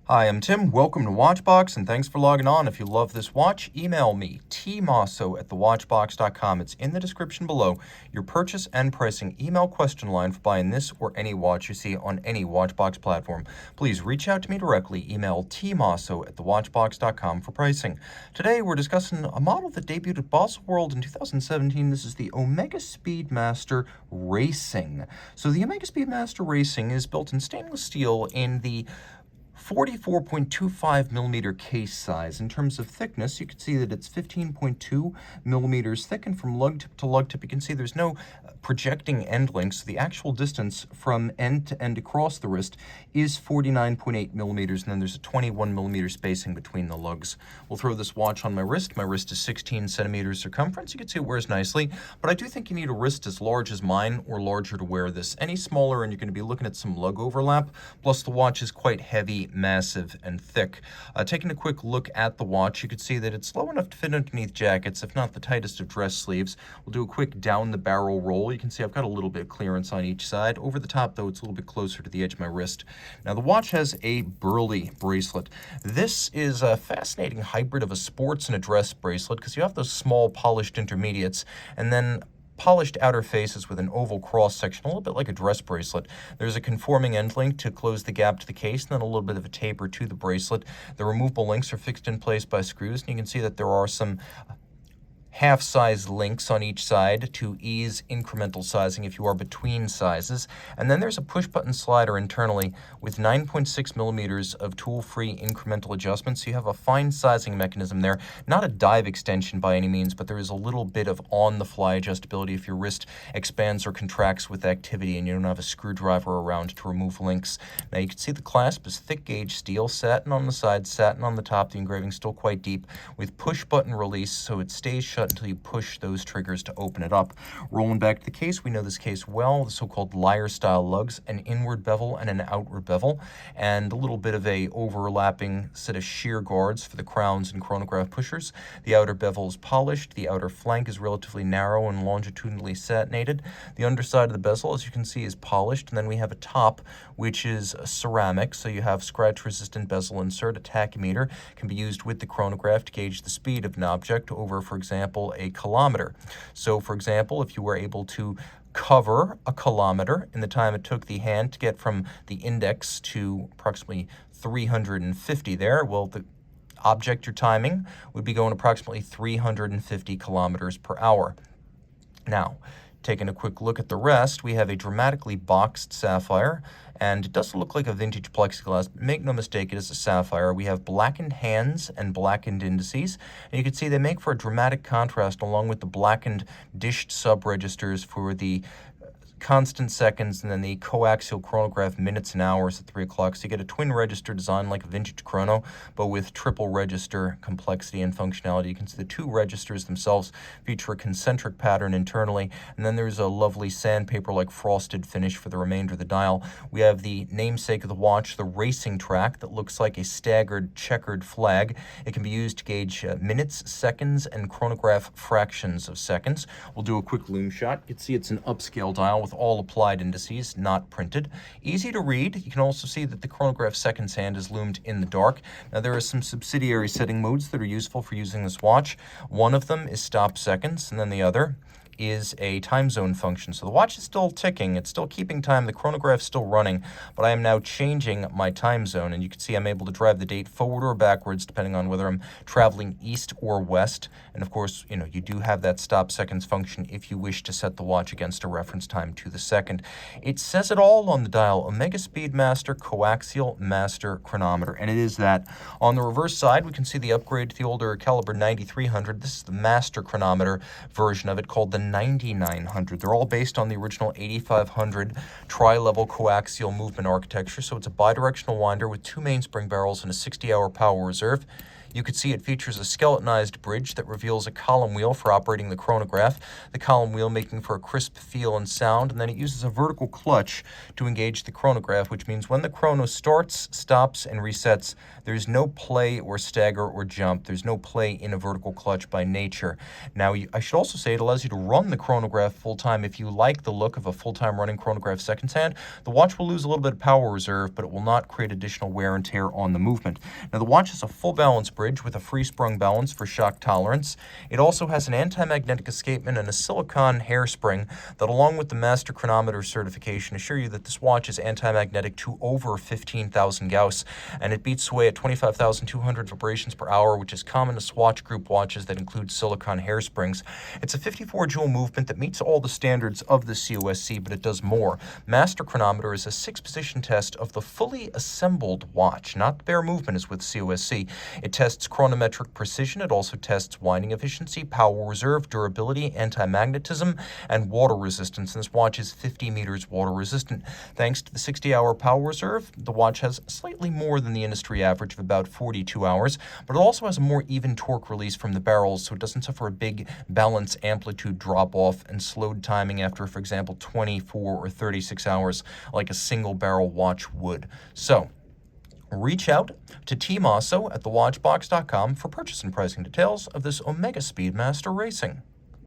Hi, I'm Tim. Welcome to Watchbox, and thanks for logging on. If you love this watch, email me, tmosso@thewatchbox.com. It's in the description below. Your purchase and pricing email question line for buying this or any watch you see on any Watchbox platform. Please reach out to me directly. Email tmosso@thewatchbox.com for pricing. Today, we're discussing a model that debuted at Basel World in 2017. This is the Omega Speedmaster Racing. So the Omega Speedmaster Racing is built in stainless steel in the 44.25 millimeter case size. In terms of thickness, you can see that it's 15.2 millimeters thick, and from lug tip to lug tip, you can see there's no projecting end links. So the actual distance from end to end across the wrist is 49.8 millimeters, and then there's a 21 millimeter spacing between the lugs. We'll throw this watch on my wrist. My wrist is 16 centimeters circumference. You can see it wears nicely, but I do think you need a wrist as large as mine or larger to wear this. Any smaller, and you're going to be looking at some lug overlap. Plus, the watch is quite heavy, massive, and thick. Taking a quick look at the watch, you can see that it's low enough to fit underneath jackets, if not the tightest of dress sleeves. We'll do a quick down the barrel roll. You can see I've got a little bit of clearance on each side. Over the top, though, it's a little bit closer to the edge of my wrist. Now, the watch has a burly bracelet. This is a fascinating hybrid of a sports and a dress bracelet because you have those small polished intermediates and then polished outer faces with an oval cross section, a little bit like a dress bracelet. There's a conforming end link to close the gap to the case, and then a little bit of a taper to the bracelet. The removable links are fixed in place by screws, and you can see that there are some half-size links on each side to ease incremental sizing if you are between sizes. And then there's a push-button slider internally with 9.6 millimeters of tool-free incremental adjustments. So you have a fine sizing mechanism there. Not a dive extension by any means, but there is a little bit of on-the-fly adjustability if your wrist expands or contracts with activity and you don't have a screwdriver around to remove links. Now you can see the clasp is thick gauge steel, satin on the side, satin on the top. The engraving still quite deep with push-button release, so it stays shut until you push those triggers to open it up. Rolling back to the case, we know this case well, the so-called lyre style lugs, an inward bevel and an outward bevel, and a little bit of a overlapping set of shear guards for the crowns and chronograph pushers. The outer bevel is polished, the outer flank is relatively narrow and longitudinally satinated. The underside of the bezel, as you can see, is polished, and then we have a top which is ceramic, so you have scratch-resistant bezel insert. A tachymeter can be used with the chronograph to gauge the speed of an object over, for example, a kilometer. So, for example, if you were able to cover a kilometer in the time it took the hand to get from the index to approximately 350 there, well, the object you're timing would be going approximately 350 kilometers per hour. Now, taking a quick look at the rest, we have a dramatically boxed sapphire, and it doesn't look like a vintage plexiglass, but make no mistake, it is a sapphire. We have blackened hands and blackened indices, and you can see they make for a dramatic contrast along with the blackened dished sub-registers for the constant seconds and then the co-axial chronograph minutes and hours at 3 o'clock. So you get a twin register design like a vintage chrono, but with triple register complexity and functionality. You can see the two registers themselves feature a concentric pattern internally, and then there's a lovely sandpaper-like frosted finish for the remainder of the dial. We have the namesake of the watch, the racing track, that looks like a staggered checkered flag. It can be used to gauge minutes, seconds, and chronograph fractions of seconds. We'll do a quick loom shot. You can see it's an upscale dial with all applied indices, not printed. Easy to read. You can also see that the chronograph seconds hand is loomed in the dark. Now, there are some subsidiary setting modes that are useful for using this watch. One of them is stop seconds, and then the other is a time zone function. So the watch is still ticking, it's still keeping time, the chronograph's still running, but I am now changing my time zone, and you can see I'm able to drive the date forward or backwards depending on whether I'm traveling east or west. And of course, you do have that stop seconds function if you wish to set the watch against a reference time to the second. It says it all on the dial, Omega Speedmaster Co-axial Master Chronometer, and it is that. On the reverse side, we can see the upgrade to the older caliber 9300. This is the master chronometer version of it, called the 9900. They're all based on the original 8500 tri-level coaxial movement architecture, so it's a bidirectional winder with two mainspring barrels and a 60-hour power reserve. You can see it features a skeletonized bridge that reveals a column wheel for operating the chronograph, the column wheel making for a crisp feel and sound, and then it uses a vertical clutch to engage the chronograph, which means when the chrono starts, stops, and resets, there's no play or stagger or jump. There's no play in a vertical clutch by nature. Now, I should also say it allows you to run the chronograph full-time, if you like the look of a full-time running chronograph seconds hand, the watch will lose a little bit of power reserve, but it will not create additional wear and tear on the movement. Now, the watch has a full balance bridge with a free-sprung balance for shock tolerance. It also has an anti-magnetic escapement and a silicone hairspring that, along with the Master Chronometer certification, assure you that this watch is anti-magnetic to over 15,000 Gauss, and it beats away at 25,200 vibrations per hour, which is common to Swatch Group watches that include silicone hairsprings. It's a 54-joule movement that meets all the standards of the COSC, but it does more. Master Chronometer is a 6-position test of the fully assembled watch, not the bare movement as with COSC. It tests chronometric precision. It also tests winding efficiency, power reserve, durability, anti-magnetism, and water resistance. And this watch is 50 meters water resistant. Thanks to the 60-hour power reserve, the watch has slightly more than the industry average of about 42 hours, but it also has a more even torque release from the barrels, so it doesn't suffer a big balance amplitude drop-off and slowed timing after, for example, 24 or 36 hours like a single barrel watch would. So, reach out to Team Mosso at thewatchbox.com for purchase and pricing details of this Omega Speedmaster Racing.